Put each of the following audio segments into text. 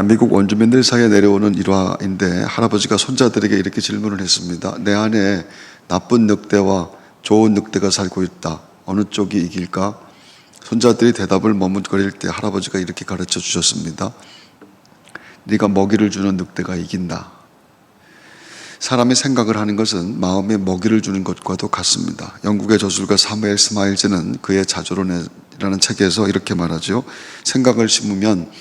미국 원주민들 사이에 내려오는 일화인데 할아버지가 손자들에게 이렇게 질문을 했습니다. 내 안에 나쁜 늑대와 좋은 늑대가 살고 있다. 어느 쪽이 이길까? 손자들이 대답을 머뭇거릴 때 할아버지가 이렇게 가르쳐 주셨습니다. 네가 먹이를 주는 늑대가 이긴다. 사람이 생각을 하는 것은 마음에 먹이를 주는 것과도 같습니다. 영국의 저술가 사무엘 스마일즈는 그의 자조론이라는 책에서 이렇게 말하죠. 생각을 심으면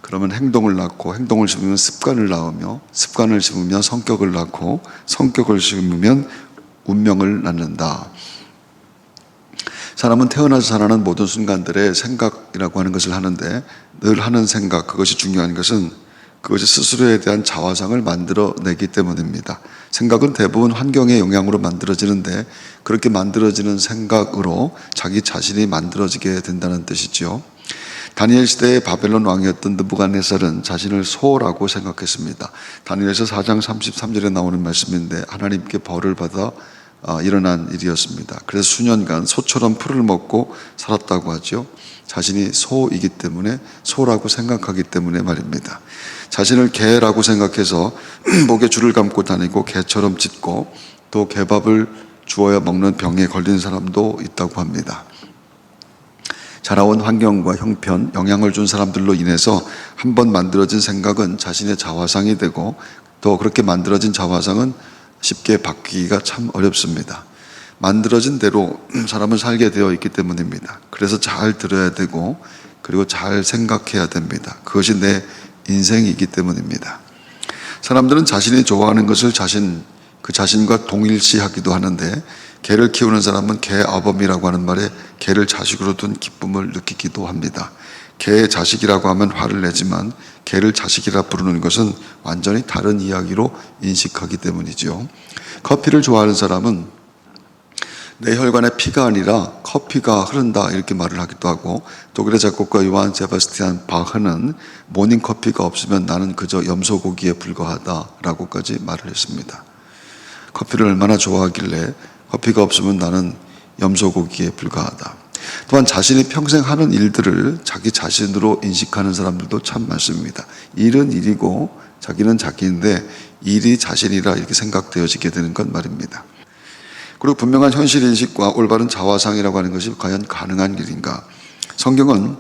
그러면 행동을 낳고, 행동을 심으면 습관을 낳으며, 습관을 심으면 성격을 낳고, 성격을 심으면 운명을 낳는다. 사람은 태어나서 자라는 모든 순간들에 생각이라고 하는 것을 하는데, 늘 하는 생각, 그것이 중요한 것은 그것이 스스로에 대한 자화상을 만들어내기 때문입니다. 생각은 대부분 환경의 영향으로 만들어지는데, 그렇게 만들어지는 생각으로 자기 자신이 만들어지게 된다는 뜻이죠. 다니엘 시대의 바벨론 왕이었던 느부갓네살은 자신을 소라고 생각했습니다. 다니엘서 4장 33절에 나오는 말씀인데 하나님께 벌을 받아 일어난 일이었습니다. 그래서 수년간 소처럼 풀을 먹고 살았다고 하죠. 자신이 소이기 때문에, 소라고 생각하기 때문에 말입니다. 자신을 개라고 생각해서 목에 줄을 감고 다니고 개처럼 짖고 또 개밥을 주어야 먹는 병에 걸린 사람도 있다고 합니다. 자라온 환경과 형편, 영향을 준 사람들로 인해서 한번 만들어진 생각은 자신의 자화상이 되고, 또 그렇게 만들어진 자화상은 쉽게 바뀌기가 참 어렵습니다. 만들어진 대로 사람은 살게 되어 있기 때문입니다. 그래서 잘 들어야 되고, 그리고 잘 생각해야 됩니다. 그것이 내 인생이기 때문입니다. 사람들은 자신이 좋아하는 것을 그 자신과 동일시하기도 하는데, 개를 키우는 사람은 개아범이라고 하는 말에 개를 자식으로 둔 기쁨을 느끼기도 합니다. 개의 자식이라고 하면 화를 내지만 개를 자식이라 부르는 것은 완전히 다른 이야기로 인식하기 때문이죠. 커피를 좋아하는 사람은 내 혈관에 피가 아니라 커피가 흐른다 이렇게 말을 하기도 하고, 독일의 작곡가 요한 세바스티안 바흐는 모닝커피가 없으면 나는 그저 염소고기에 불과하다라고까지 말을 했습니다. 커피를 얼마나 좋아하길래 커피가 없으면 나는 염소고기에 불과하다. 또한 자신이 평생 하는 일들을 자기 자신으로 인식하는 사람들도 참 많습니다. 일은 일이고 자기는 자기인데 일이 자신이라 이렇게 생각되어지게 되는 것 말입니다. 그리고 분명한 현실인식과 올바른 자화상이라고 하는 것이 과연 가능한 일인가? 성경은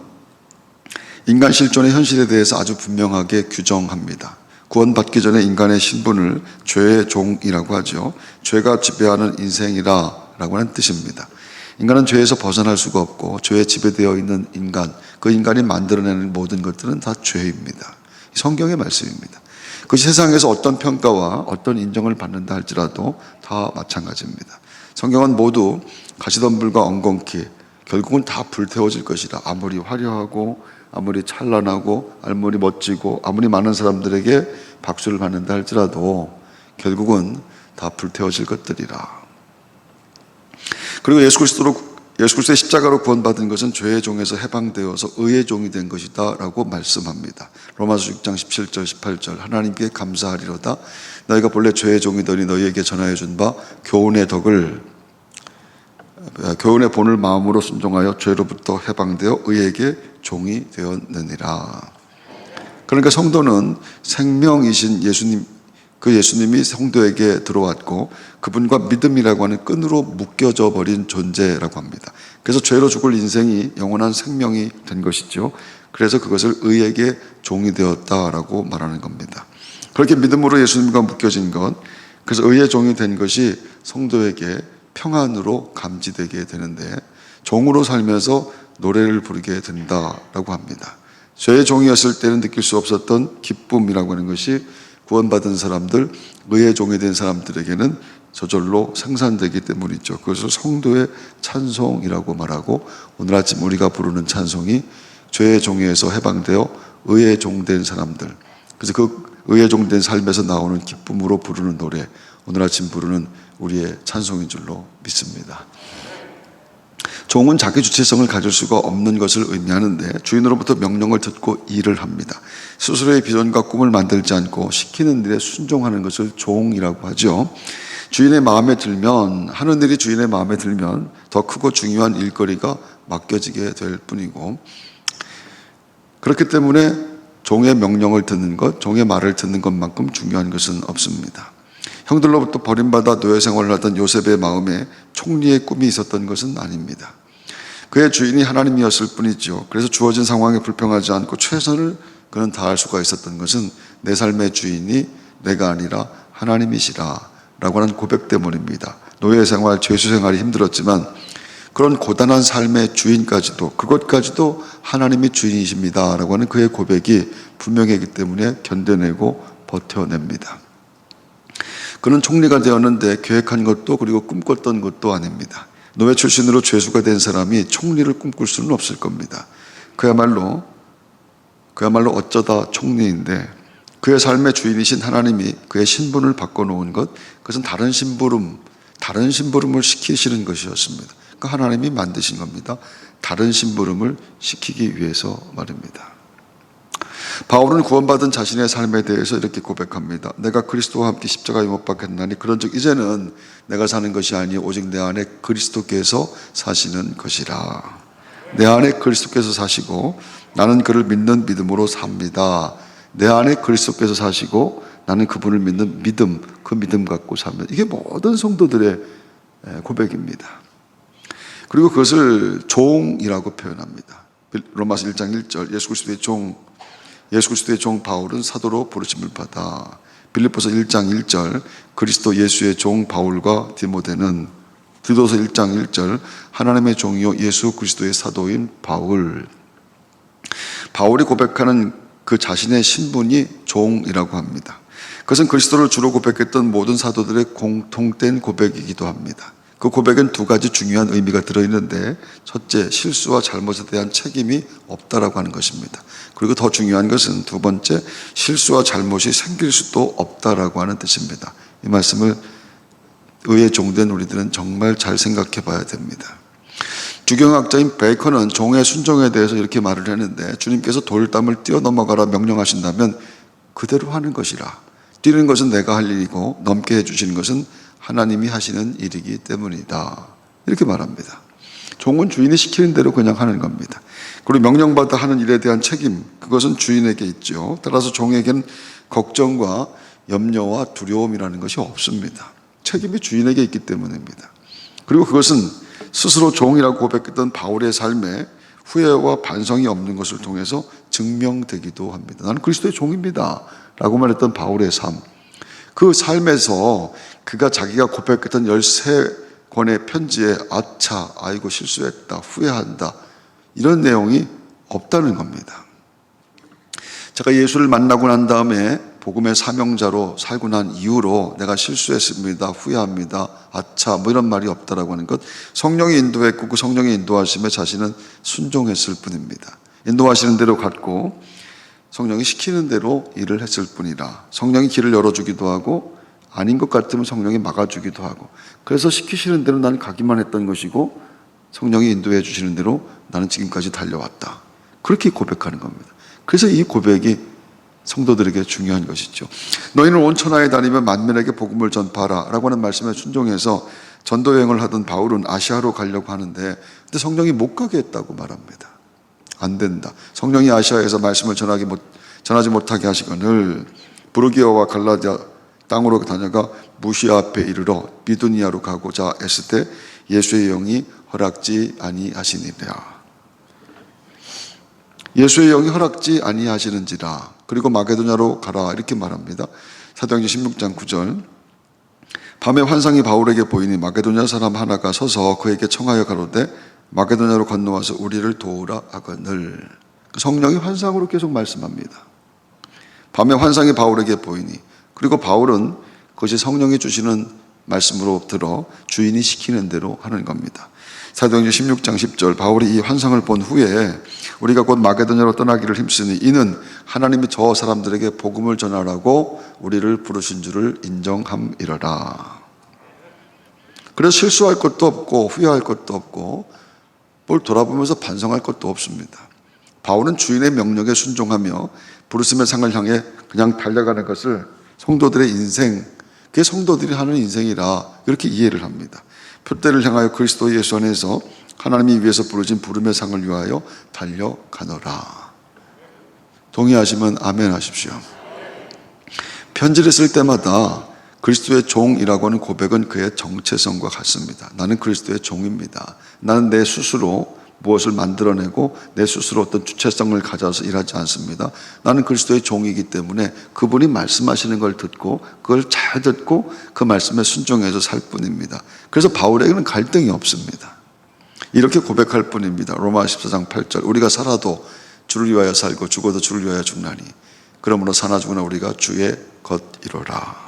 인간 실존의 현실에 대해서 아주 분명하게 규정합니다. 구원받기 전에 인간의 신분을 죄의 종이라고 하죠. 죄가 지배하는 인생이라고 하는 뜻입니다. 인간은 죄에서 벗어날 수가 없고, 죄에 지배되어 있는 인간, 그 인간이 만들어내는 모든 것들은 다 죄입니다. 성경의 말씀입니다. 그 세상에서 어떤 평가와 어떤 인정을 받는다 할지라도 다 마찬가지입니다. 성경은 모두 가시덤불과 엉겅퀴, 결국은 다 불태워질 것이다. 아무리 화려하고 아무리 찬란하고 아무리 멋지고 아무리 많은 사람들에게 박수를 받는다 할지라도 결국은 다 불태워질 것들이라. 그리고 예수 그리스도의 십자가로 구원받은 것은 죄의 종에서 해방되어서 의의 종이 된 것이다 라고 말씀합니다. 로마서 6장 17절 18절 하나님께 감사하리로다. 너희가 본래 죄의 종이더니 너희에게 전하여 준 바 교훈의 본을 마음으로 순종하여 죄로부터 해방되어 의에게 종이 되었느니라. 그러니까 성도는 생명이신 예수님이 성도에게 들어왔고, 그분과 믿음이라고 하는 끈으로 묶여져 버린 존재라고 합니다. 그래서 죄로 죽을 인생이 영원한 생명이 된 것이죠. 그래서 그것을 의에게 종이 되었다라고 말하는 겁니다. 그렇게 믿음으로 예수님과 묶여진 것, 그래서 의의 종이 된 것이 성도에게 평안으로 감지되게 되는데, 종으로 살면서 노래를 부르게 된다라고 합니다. 죄의 종이었을 때는 느낄 수 없었던 기쁨이라고 하는 것이 구원받은 사람들, 의의 종이 된 사람들에게는 저절로 생산되기 때문이죠. 그것을 성도의 찬송이라고 말하고, 오늘 아침 우리가 부르는 찬송이 죄의 종에서 해방되어 의의 종된 사람들, 그래서 그 의의 종된 삶에서 나오는 기쁨으로 부르는 노래, 오늘 아침 부르는 우리의 찬송인 줄로 믿습니다. 종은 자기 주체성을 가질 수가 없는 것을 의미하는데, 주인으로부터 명령을 듣고 일을 합니다. 스스로의 비전과 꿈을 만들지 않고 시키는 일에 순종하는 것을 종이라고 하죠. 주인의 마음에 들면, 하는 일이 주인의 마음에 들면 더 크고 중요한 일거리가 맡겨지게 될 뿐이고, 그렇기 때문에 종의 명령을 듣는 것, 종의 말을 듣는 것만큼 중요한 것은 없습니다. 형들로부터 버림받아 노예 생활을 하던 요셉의 마음에 총리의 꿈이 있었던 것은 아닙니다. 그의 주인이 하나님이었을 뿐이죠. 그래서 주어진 상황에 불평하지 않고 최선을 그는 다할 수가 있었던 것은 내 삶의 주인이 내가 아니라 하나님이시라 라고 하는 고백 때문입니다. 노예 생활, 죄수 생활이 힘들었지만 그런 고단한 삶의 주인까지도, 그것까지도 하나님이 주인이십니다 라고 하는 그의 고백이 분명하기 때문에 견뎌내고 버텨냅니다. 그는 총리가 되었는데 계획한 것도 그리고 꿈꿨던 것도 아닙니다. 노예 출신으로 죄수가 된 사람이 총리를 꿈꿀 수는 없을 겁니다. 그야말로 어쩌다 총리인데 그의 삶의 주인이신 하나님이 그의 신분을 바꿔놓은 것, 그것은 다른 심부름을 시키시는 것이었습니다. 그러니까 하나님이 만드신 겁니다. 다른 심부름을 시키기 위해서 말입니다. 바울은 구원받은 자신의 삶에 대해서 이렇게 고백합니다. 내가 그리스도와 함께 십자가에 못 박혔나니 그런즉 이제는 내가 사는 것이 아니요 오직 내 안에 그리스도께서 사시는 것이라. 내 안에 그리스도께서 사시고 나는 그를 믿는 믿음으로 삽니다. 내 안에 그리스도께서 사시고 나는 그분을 믿는 믿음, 그 믿음 갖고 삽니다. 이게 모든 성도들의 고백입니다. 그리고 그것을 종이라고 표현합니다. 로마서 1장 1절 예수 그리스도의 종 바울은 사도로 부르심을 받아. 빌립보서 1장 1절 그리스도 예수의 종 바울과 디모데는. 디도서 1장 1절 하나님의 종이요 예수 그리스도의 사도인 바울. 바울이 고백하는 그 자신의 신분이 종이라고 합니다. 그것은 그리스도를 주로 고백했던 모든 사도들의 공통된 고백이기도 합니다. 그 고백엔 두 가지 중요한 의미가 들어있는데, 첫째, 실수와 잘못에 대한 책임이 없다라고 하는 것입니다. 그리고 더 중요한 것은 두 번째, 실수와 잘못이 생길 수도 없다라고 하는 뜻입니다. 이 말씀을 의에 종된 우리들은 정말 잘 생각해 봐야 됩니다. 주경학자인 베이컨은 종의 순종에 대해서 이렇게 말을 했는데, 주님께서 돌담을 뛰어넘어가라 명령하신다면 그대로 하는 것이라. 뛰는 것은 내가 할 일이고 넘게 해주시는 것은 하나님이 하시는 일이기 때문이다. 이렇게 말합니다. 종은 주인이 시키는 대로 그냥 하는 겁니다. 그리고 명령받아 하는 일에 대한 책임, 그것은 주인에게 있죠. 따라서 종에게는 걱정과 염려와 두려움이라는 것이 없습니다. 책임이 주인에게 있기 때문입니다. 그리고 그것은 스스로 종이라고 고백했던 바울의 삶에 후회와 반성이 없는 것을 통해서 증명되기도 합니다. 나는 그리스도의 종입니다 라고 말했던 바울의 삶, 그 삶에서 그가 자기가 고백했던 13권의 편지에 아차, 아이고 실수했다, 후회한다, 이런 내용이 없다는 겁니다. 제가 예수를 만나고 난 다음에 복음의 사명자로 살고 난 이후로 내가 실수했습니다, 후회합니다, 아차, 뭐 이런 말이 없다라고 하는 것, 성령이 인도했고 그 성령의 인도하심에 자신은 순종했을 뿐입니다. 인도하시는 대로 갔고 성령이 시키는 대로 일을 했을 뿐이라. 성령이 길을 열어주기도 하고 아닌 것 같으면 성령이 막아주기도 하고, 그래서 시키시는 대로 나는 가기만 했던 것이고 성령이 인도해 주시는 대로 나는 지금까지 달려왔다. 그렇게 고백하는 겁니다. 그래서 이 고백이 성도들에게 중요한 것이죠. 너희는 온 천하에 다니면 만민에게 복음을 전파하라 라고 하는 말씀에 순종해서 전도 여행을 하던 바울은 아시아로 가려고 하는데, 근데 성령이 못 가게 했다고 말합니다. 안 된다. 성령이 아시아에서 말씀을 전하지 못하게 하시거늘 부르기아와 갈라디아 땅으로 다녀가 무시아 앞에 이르러 비두니아로 가고자 했을 때 예수의 영이 허락지 아니하시니라. 예수의 영이 허락지 아니하시는지라. 그리고 마게도냐로 가라 이렇게 말합니다. 사도행전 16장 9절 밤에 환상이 바울에게 보이니 마게도냐 사람 하나가 서서 그에게 청하여 가로되 마게도냐로 건너와서 우리를 도우라 하거늘. 성령이 환상으로 계속 말씀합니다. 밤에 환상이 바울에게 보이니, 그리고 바울은 그것이 성령이 주시는 말씀으로 들어 주인이 시키는 대로 하는 겁니다. 사도행전 16장 10절 바울이 이 환상을 본 후에 우리가 곧 마게도냐로 떠나기를 힘쓰니 이는 하나님이 저 사람들에게 복음을 전하라고 우리를 부르신 줄을 인정함이러라. 그래서 실수할 것도 없고 후회할 것도 없고 뭘 돌아보면서 반성할 것도 없습니다. 바울은 주인의 명령에 순종하며 부르심의 상을 향해 그냥 달려가는 것을 성도들의 인생, 그게 성도들이 하는 인생이라 이렇게 이해를 합니다. 표대를 향하여 그리스도 예수 안에서 하나님이 위해서 부르신 부름의 상을 위하여 달려가노라. 동의하시면 아멘 하십시오. 편지를 쓸 때마다 그리스도의 종이라고 하는 고백은 그의 정체성과 같습니다. 나는 그리스도의 종입니다. 나는 내 스스로 무엇을 만들어내고 내 스스로 어떤 주체성을 가져서 일하지 않습니다. 나는 그리스도의 종이기 때문에 그분이 말씀하시는 걸 듣고 그걸 잘 듣고 그 말씀에 순종해서 살 뿐입니다. 그래서 바울에게는 갈등이 없습니다. 이렇게 고백할 뿐입니다. 로마 14장 8절 우리가 살아도 주를 위하여 살고 죽어도 주를 위하여 죽나니 그러므로 사나 죽으나 우리가 주의 것이로라.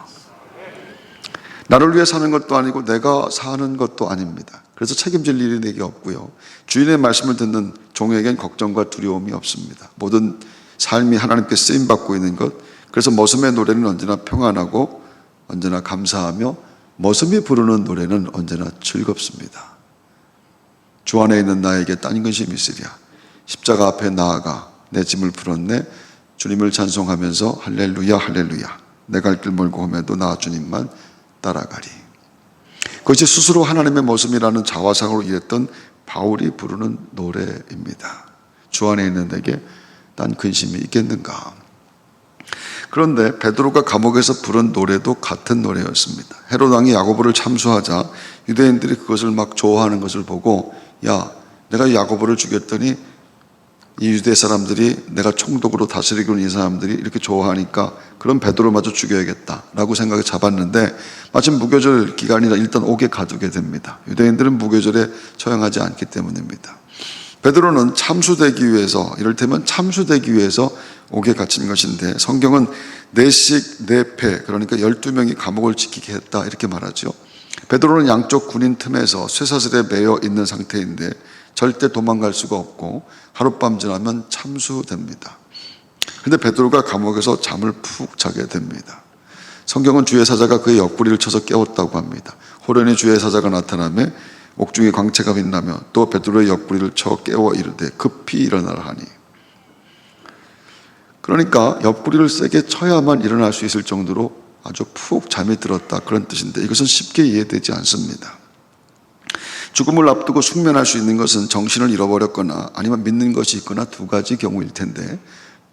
나를 위해 사는 것도 아니고 내가 사는 것도 아닙니다. 그래서 책임질 일이 내게 없고요. 주인의 말씀을 듣는 종에겐 걱정과 두려움이 없습니다. 모든 삶이 하나님께 쓰임받고 있는 것. 그래서 머슴의 노래는 언제나 평안하고 언제나 감사하며 머슴이 부르는 노래는 언제나 즐겁습니다. 주 안에 있는 나에게 딴 근심이 있으랴. 십자가 앞에 나아가 내 짐을 풀었네. 주님을 찬송하면서 할렐루야 할렐루야. 내 갈 길 멀고 험해도 나 주님만 따라가리. 그것이 스스로 하나님의 모습이라는 자화상으로 일했던 바울이 부르는 노래입니다. 주 안에 있는 내게 딴 근심이 있겠는가. 그런데 베드로가 감옥에서 부른 노래도 같은 노래였습니다. 헤롯 왕이 야고보를 참수하자 유대인들이 그것을 막 좋아하는 것을 보고 야 내가 야고보를 죽였더니 이 유대 사람들이 내가 총독으로 다스리고 있는 이 사람들이 이렇게 좋아하니까 그럼 베드로마저 죽여야겠다라고 생각을 잡았는데 마침 무교절 기간이라 일단 옥에 가두게 됩니다. 유대인들은 무교절에 처형하지 않기 때문입니다. 베드로는 참수되기 위해서 이를테면 참수되기 위해서 옥에 갇힌 것인데 성경은 내식 내패 그러니까 12명이 감옥을 지키게 했다 이렇게 말하죠. 베드로는 양쪽 군인 틈에서 쇠사슬에 매여 있는 상태인데 절대 도망갈 수가 없고 하룻밤 지나면 참수됩니다. 그런데 베드로가 감옥에서 잠을 푹 자게 됩니다. 성경은 주의 사자가 그의 옆구리를 쳐서 깨웠다고 합니다. 호련히 주의 사자가 나타나며 옥중에 광채가 빛나며 또 베드로의 옆구리를 쳐 깨워 이르되 급히 일어나라 하니. 그러니까 옆구리를 세게 쳐야만 일어날 수 있을 정도로 아주 푹 잠이 들었다 그런 뜻인데 이것은 쉽게 이해되지 않습니다. 죽음을 앞두고 숙면할 수 있는 것은 정신을 잃어버렸거나 아니면 믿는 것이 있거나 두 가지 경우일 텐데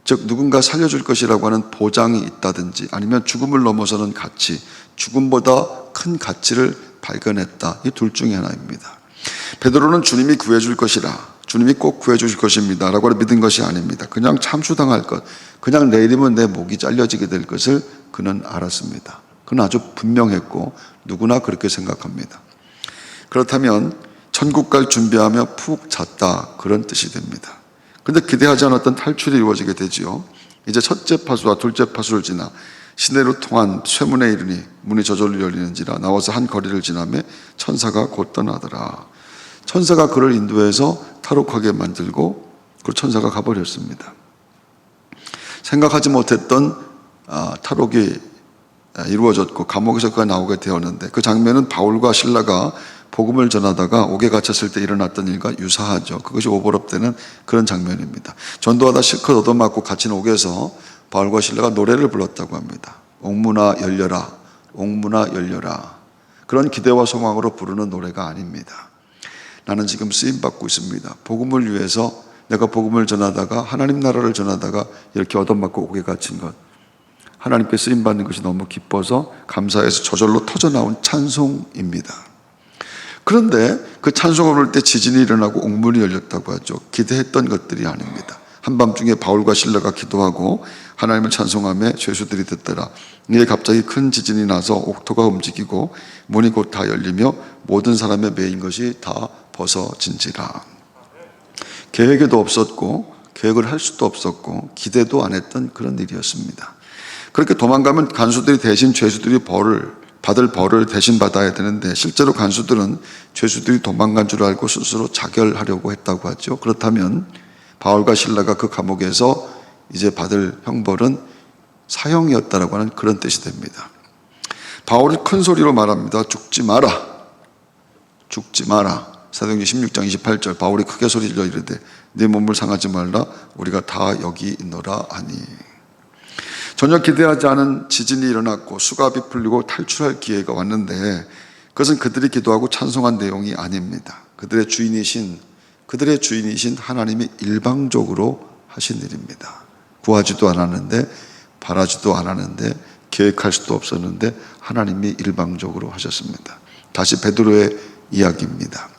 즉 누군가 살려줄 것이라고 하는 보장이 있다든지 아니면 죽음을 넘어서는 가치, 죽음보다 큰 가치를 발견했다. 이 둘 중에 하나입니다. 베드로는 주님이 구해줄 것이라 주님이 꼭 구해주실 것입니다 라고 믿은 것이 아닙니다. 그냥 참수당할 것, 그냥 내일이면 내 목이 잘려지게 될 것을 그는 알았습니다. 그는 아주 분명했고 누구나 그렇게 생각합니다. 그렇다면 천국 갈 준비하며 푹 잤다 그런 뜻이 됩니다. 그런데 기대하지 않았던 탈출이 이루어지게 되지요. 이제 첫째 파수와 둘째 파수를 지나 시내로 통한 쇠문에 이르니 문이 저절로 열리는지라 나와서 한 거리를 지나매 천사가 곧 떠나더라. 천사가 그를 인도해서 탈옥하게 만들고 그 천사가 가버렸습니다. 생각하지 못했던 탈옥이 이루어졌고 감옥에서 그가 나오게 되었는데 그 장면은 바울과 실라가 복음을 전하다가 옥에 갇혔을 때 일어났던 일과 유사하죠. 그것이 오버랩 되는 그런 장면입니다. 전도하다 실컷 얻어맞고 갇힌 옥에서 바울과 실라가 노래를 불렀다고 합니다. 옥문아 열려라, 옥문아 열려라. 그런 기대와 소망으로 부르는 노래가 아닙니다. 나는 지금 쓰임받고 있습니다. 복음을 위해서 내가 복음을 전하다가 하나님 나라를 전하다가 이렇게 얻어맞고 옥에 갇힌 것, 하나님께 쓰임받는 것이 너무 기뻐서 감사해서 저절로 터져나온 찬송입니다. 그런데 그 찬송을 부를 때 지진이 일어나고 옥문이 열렸다고 하죠. 기대했던 것들이 아닙니다. 한밤중에 바울과 실라가 기도하고 하나님을 찬송하며 죄수들이 듣더라. 이에 갑자기 큰 지진이 나서 옥토가 움직이고 문이 곧 다 열리며 모든 사람의 매인 것이 다 벗어진지라. 계획에도 없었고 계획을 할 수도 없었고 기대도 안 했던 그런 일이었습니다. 그렇게 도망가면 간수들이 대신 죄수들이 받을 벌을 대신 받아야 되는데 실제로 간수들은 죄수들이 도망간 줄 알고 스스로 자결하려고 했다고 하죠. 그렇다면 바울과 실라가 그 감옥에서 이제 받을 형벌은 사형이었다라고 하는 그런 뜻이 됩니다. 바울이 큰 소리로 말합니다. 죽지 마라. 죽지 마라. 사도행전 16장 28절 바울이 크게 소리 질러 이르되 네 몸을 상하지 말라 우리가 다 여기 있노라 하니. 전혀 기대하지 않은 지진이 일어났고 수갑이 풀리고 탈출할 기회가 왔는데 그것은 그들이 기도하고 찬송한 내용이 아닙니다. 그들의 주인이신 하나님이 일방적으로 하신 일입니다. 구하지도 않았는데, 바라지도 않았는데, 계획할 수도 없었는데 하나님이 일방적으로 하셨습니다. 다시 베드로의 이야기입니다.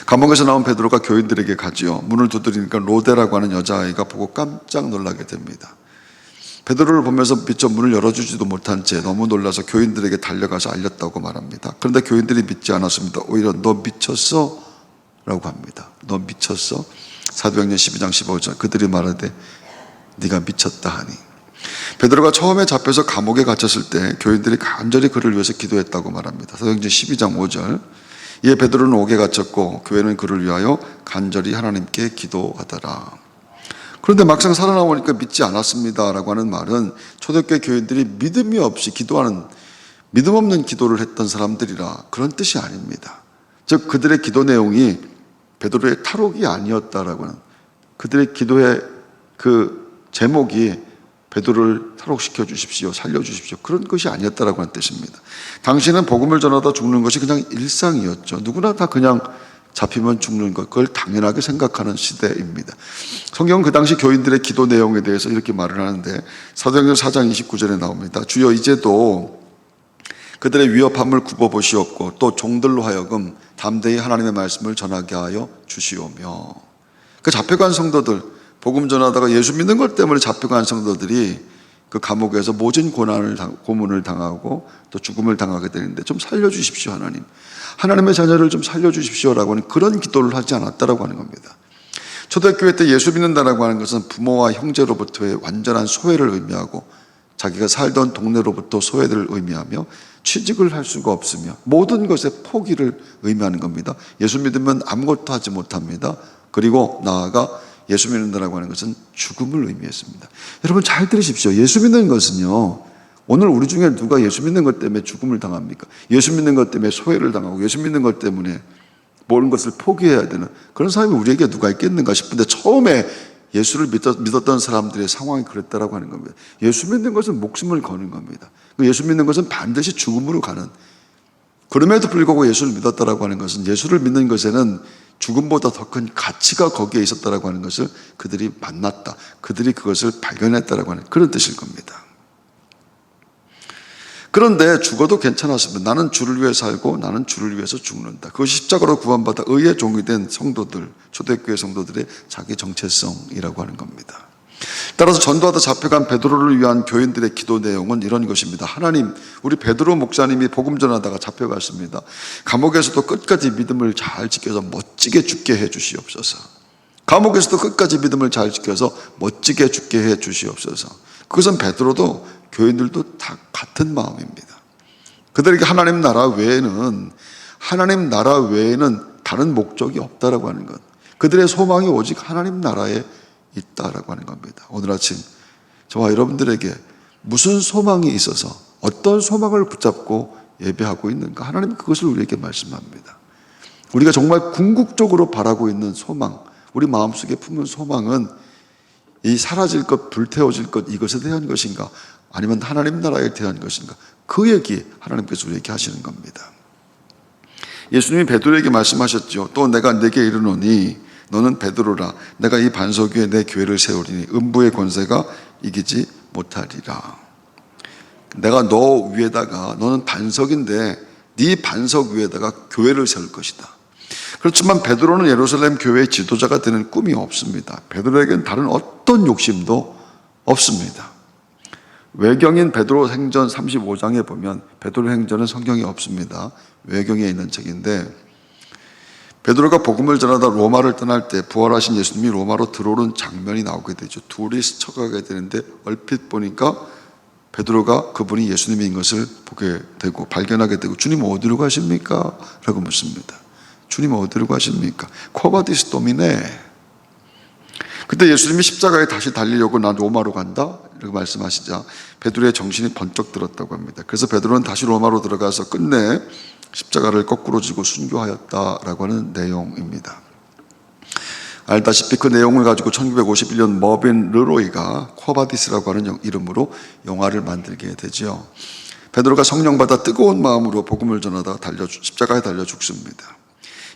감옥에서 나온 베드로가 교인들에게 가지요. 문을 두드리니까 로데라고 하는 여자아이가 보고 깜짝 놀라게 됩니다. 베드로를 보면서 미처 문을 열어주지도 못한 채 너무 놀라서 교인들에게 달려가서 알렸다고 말합니다. 그런데 교인들이 믿지 않았습니다. 오히려 너 미쳤어? 라고 합니다. 너 미쳤어? 사도행전 12장 15절 그들이 말하되 네가 미쳤다 하니. 베드로가 처음에 잡혀서 감옥에 갇혔을 때 교인들이 간절히 그를 위해서 기도했다고 말합니다. 사도행전 12장 5절 이에 베드로는 옥에 갇혔고 교회는 그를 위하여 간절히 하나님께 기도하더라. 그런데 막상 살아나오니까 믿지 않았습니다 라고 하는 말은 초대교회 교인들이 믿음이 없이 기도하는, 믿음 없는 기도를 했던 사람들이라 그런 뜻이 아닙니다. 즉 그들의 기도 내용이 베드로의 탈옥이 아니었다라고 하는, 그들의 기도의 그 제목이 베드로를 탈옥시켜 주십시오, 살려주십시오, 그런 것이 아니었다라고 하는 뜻입니다. 당시는 복음을 전하다 죽는 것이 그냥 일상이었죠. 누구나 다 그냥 잡히면 죽는 것, 그걸 당연하게 생각하는 시대입니다. 성경은 그 당시 교인들의 기도 내용에 대해서 이렇게 말을 하는데 사도행전 4장 29절에 나옵니다. 주여 이제도 그들의 위협함을 굽어보시옵고 또 종들로 하여금 담대히 하나님의 말씀을 전하게 하여 주시오며. 그 잡혀간 성도들, 복음 전하다가 예수 믿는 것 때문에 잡혀간 성도들이 그 감옥에서 모진 고문을 당하고 또 죽음을 당하게 되는데 좀 살려주십시오 하나님, 하나님의 자녀를 좀 살려주십시오라고 하는 그런 기도를 하지 않았다라고 하는 겁니다. 초대교회 때 예수 믿는다라고 하는 것은 부모와 형제로부터의 완전한 소외를 의미하고 자기가 살던 동네로부터 소외를 의미하며 취직을 할 수가 없으며 모든 것의 포기를 의미하는 겁니다. 예수 믿으면 아무것도 하지 못합니다. 그리고 나아가 예수 믿는다라고 하는 것은 죽음을 의미했습니다. 여러분 잘 들으십시오. 예수 믿는 것은요, 오늘 우리 중에 누가 예수 믿는 것 때문에 죽음을 당합니까? 예수 믿는 것 때문에 소외를 당하고 예수 믿는 것 때문에 모든 것을 포기해야 되는 그런 사람이 우리에게 누가 있겠는가 싶은데 처음에 예수를 믿었던 사람들의 상황이 그랬다라고 하는 겁니다. 예수 믿는 것은 목숨을 거는 겁니다. 예수 믿는 것은 반드시 죽음으로 가는, 그럼에도 불구하고 예수를 믿었다라고 하는 것은 예수를 믿는 것에는 죽음보다 더 큰 가치가 거기에 있었다라고 하는 것을 그들이 만났다, 그들이 그것을 발견했다라고 하는 그런 뜻일 겁니다. 그런데 죽어도 괜찮았습니다. 나는 주를 위해 살고 나는 주를 위해서 죽는다. 그것이 십자가로 구원받아 의의 종이 된 성도들, 초대교회 성도들의 자기 정체성이라고 하는 겁니다. 따라서 전도하다 잡혀간 베드로를 위한 교인들의 기도 내용은 이런 것입니다. 하나님, 우리 베드로 목사님이 복음 전하다가 잡혀갔습니다. 감옥에서도 끝까지 믿음을 잘 지켜서 멋지게 죽게 해 주시옵소서. 감옥에서도 끝까지 믿음을 잘 지켜서 멋지게 죽게 해 주시옵소서. 그것은 베드로도 교인들도 다 같은 마음입니다. 그들에게 하나님 나라 외에는 다른 목적이 없다라고 하는 것, 그들의 소망이 오직 하나님 나라에 있다라고 하는 겁니다. 오늘 아침 저와 여러분들에게 무슨 소망이 있어서 어떤 소망을 붙잡고 예배하고 있는가, 하나님은 그것을 우리에게 말씀합니다. 우리가 정말 궁극적으로 바라고 있는 소망, 우리 마음속에 품은 소망은 이 사라질 것, 불태워질 것, 이것에 대한 것인가, 아니면 하나님 나라에 대한 것인가, 그 얘기 하나님께서 우리에게 하시는 겁니다. 예수님이 베드로에게 말씀하셨죠. 또 내가 네게 이르노니 너는 베드로라. 내가 이 반석 위에 내 교회를 세우리니 음부의 권세가 이기지 못하리라. 내가 너 위에다가, 너는 반석인데 네 반석 위에다가 교회를 세울 것이다. 그렇지만 베드로는 예루살렘 교회의 지도자가 되는 꿈이 없습니다. 베드로에게는 다른 어떤 욕심도 없습니다. 외경인 베드로 행전 35장에 보면, 베드로 행전은 성경에 없습니다. 외경에 있는 책인데, 베드로가 복음을 전하다 로마를 떠날 때 부활하신 예수님이 로마로 들어오는 장면이 나오게 되죠. 둘이 스쳐가게 되는데 얼핏 보니까 베드로가 그분이 예수님인 것을 보게 되고 발견하게 되고, 주님 어디로 가십니까? 라고 묻습니다. 주님 어디로 가십니까? 코바디스 도미네. 그때 예수님이 십자가에 다시 달리려고 난 로마로 간다? 이렇게 말씀하시자 베드로의 정신이 번쩍 들었다고 합니다. 그래서 베드로는 다시 로마로 들어가서 끝내 십자가를 거꾸로 지고 순교하였다라고 하는 내용입니다. 알다시피 그 내용을 가지고 1951년 머빈 르로이가 코바디스라고 하는 이름으로 영화를 만들게 되죠. 베드로가 성령 받아 뜨거운 마음으로 복음을 전하다 십자가에 달려 죽습니다.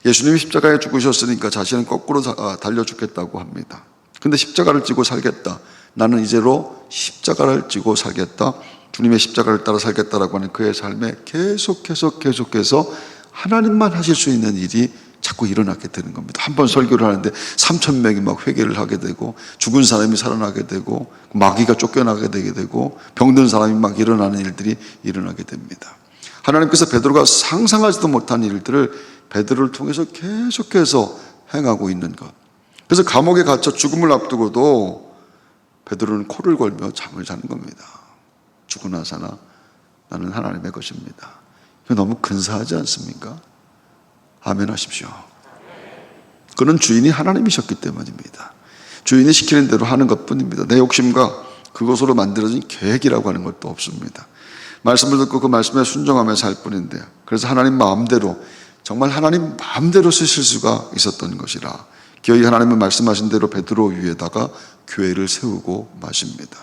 예수님이 십자가에 죽으셨으니까 자신은 거꾸로 달려 죽겠다고 합니다. 근데 십자가를 지고 살겠다. 나는 이제로 십자가를 지고 살겠다. 주님의 십자가를 따라 살겠다라고 하는 그의 삶에 계속해서 하나님만 하실 수 있는 일이 자꾸 일어나게 되는 겁니다. 한 번 설교를 하는데 3,000명이 막 회개를 하게 되고, 죽은 사람이 살아나게 되고, 마귀가 쫓겨나게 되게 되고, 병든 사람이 막 일어나는 일들이 일어나게 됩니다. 하나님께서 베드로가 상상하지도 못한 일들을 베드로를 통해서 계속해서 행하고 있는 것. 그래서 감옥에 갇혀 죽음을 앞두고도 베드로는 코를 걸며 잠을 자는 겁니다. 죽으나 사나 나는 하나님의 것입니다. 이거 너무 근사하지 않습니까? 아멘 하십시오. 그는 주인이 하나님이셨기 때문입니다. 주인이 시키는 대로 하는 것뿐입니다. 내 욕심과 그것으로 만들어진 계획이라고 하는 것도 없습니다. 말씀을 듣고 그 말씀에 순종하며 살 뿐인데요. 그래서 하나님 마음대로, 정말 하나님 마음대로 쓰실 수가 있었던 것이라 기어이 하나님은 말씀하신 대로 베드로 위에다가 교회를 세우고 마십니다.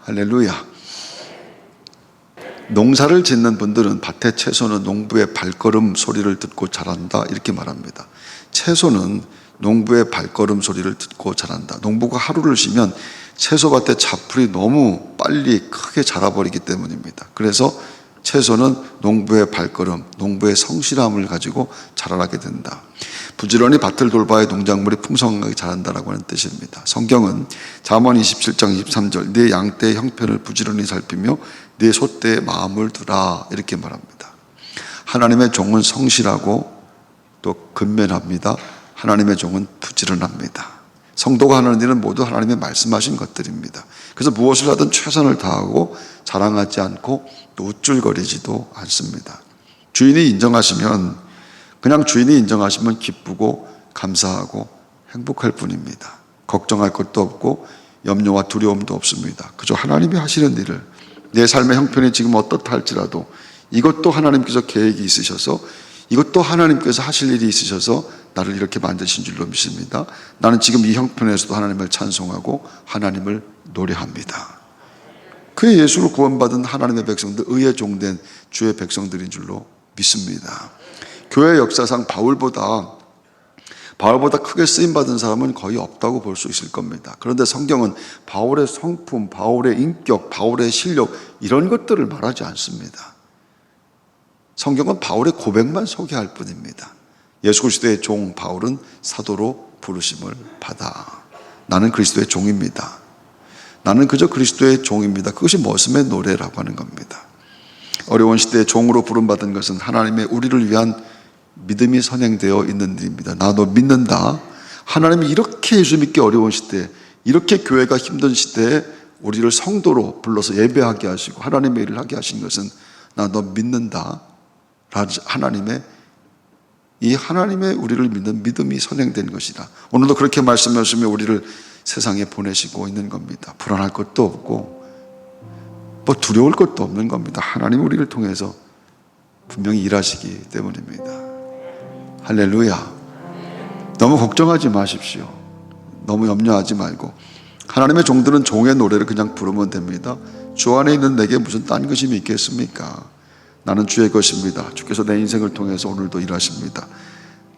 할렐루야. 농사를 짓는 분들은 밭의 채소는 농부의 발걸음 소리를 듣고 자란다 이렇게 말합니다. 채소는 농부의 발걸음 소리를 듣고 자란다. 농부가 하루를 쉬면 채소밭의 잡풀이 너무 빨리 크게 자라버리기 때문입니다. 그래서 채소는 농부의 발걸음, 농부의 성실함을 가지고 자라나게 된다. 부지런히 밭을 돌봐야 농작물이 풍성하게 자란다라고 하는 뜻입니다. 성경은 잠언 27장 23절 네 양떼의 형편을 부지런히 살피며 네 소떼의 마음을 두라 이렇게 말합니다. 하나님의 종은 성실하고 또 근면합니다. 하나님의 종은 부지런합니다. 성도가 하는 일은 모두 하나님의 말씀하신 것들입니다. 그래서 무엇을 하든 최선을 다하고 자랑하지 않고 또 우쭐거리지도 않습니다. 주인이 인정하시면, 그냥 주인이 인정하시면 기쁘고 감사하고 행복할 뿐입니다. 걱정할 것도 없고 염려와 두려움도 없습니다. 그저 하나님이 하시는 일을, 내 삶의 형편이 지금 어떻다 할지라도 이것도 하나님께서 계획이 있으셔서, 이것도 하나님께서 하실 일이 있으셔서 나를 이렇게 만드신 줄로 믿습니다. 나는 지금 이 형편에서도 하나님을 찬송하고 하나님을 노래합니다. 그의 예수로 구원받은 하나님의 백성들, 의에 종된 주의 백성들인 줄로 믿습니다. 교회 역사상 바울보다 크게 쓰임받은 사람은 거의 없다고 볼 수 있을 겁니다. 그런데 성경은 바울의 성품, 바울의 인격, 바울의 실력 이런 것들을 말하지 않습니다. 성경은 바울의 고백만 소개할 뿐입니다. 예수 그리스도의 종 바울은 사도로 부르심을 받아. 나는 그리스도의 종입니다. 나는 그저 그리스도의 종입니다. 그것이 머슴의 노래라고 하는 겁니다. 어려운 시대에 종으로 부름받은 것은 하나님의 우리를 위한 믿음이 선행되어 있는 일입니다. 나 너 믿는다. 하나님이 이렇게 예수 믿기 어려운 시대에, 이렇게 교회가 힘든 시대에 우리를 성도로 불러서 예배하게 하시고 하나님의 일을 하게 하신 것은 나 너 믿는다. 하나님의 우리를 믿는 믿음이 선행된 것이다. 오늘도 그렇게 말씀하시며 우리를 세상에 보내시고 있는 겁니다. 불안할 것도 없고 뭐 두려울 것도 없는 겁니다. 하나님 우리를 통해서 분명히 일하시기 때문입니다. 할렐루야. 너무 걱정하지 마십시오. 너무 염려하지 말고 하나님의 종들은 종의 노래를 그냥 부르면 됩니다. 주 안에 있는 내게 무슨 딴 것이 있겠습니까? 나는 주의 것입니다. 주께서 내 인생을 통해서 오늘도 일하십니다.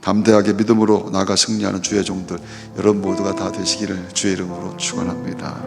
담대하게 믿음으로 나아가 승리하는 주의 종들, 여러분 모두가 다 되시기를 주의 이름으로 축원합니다.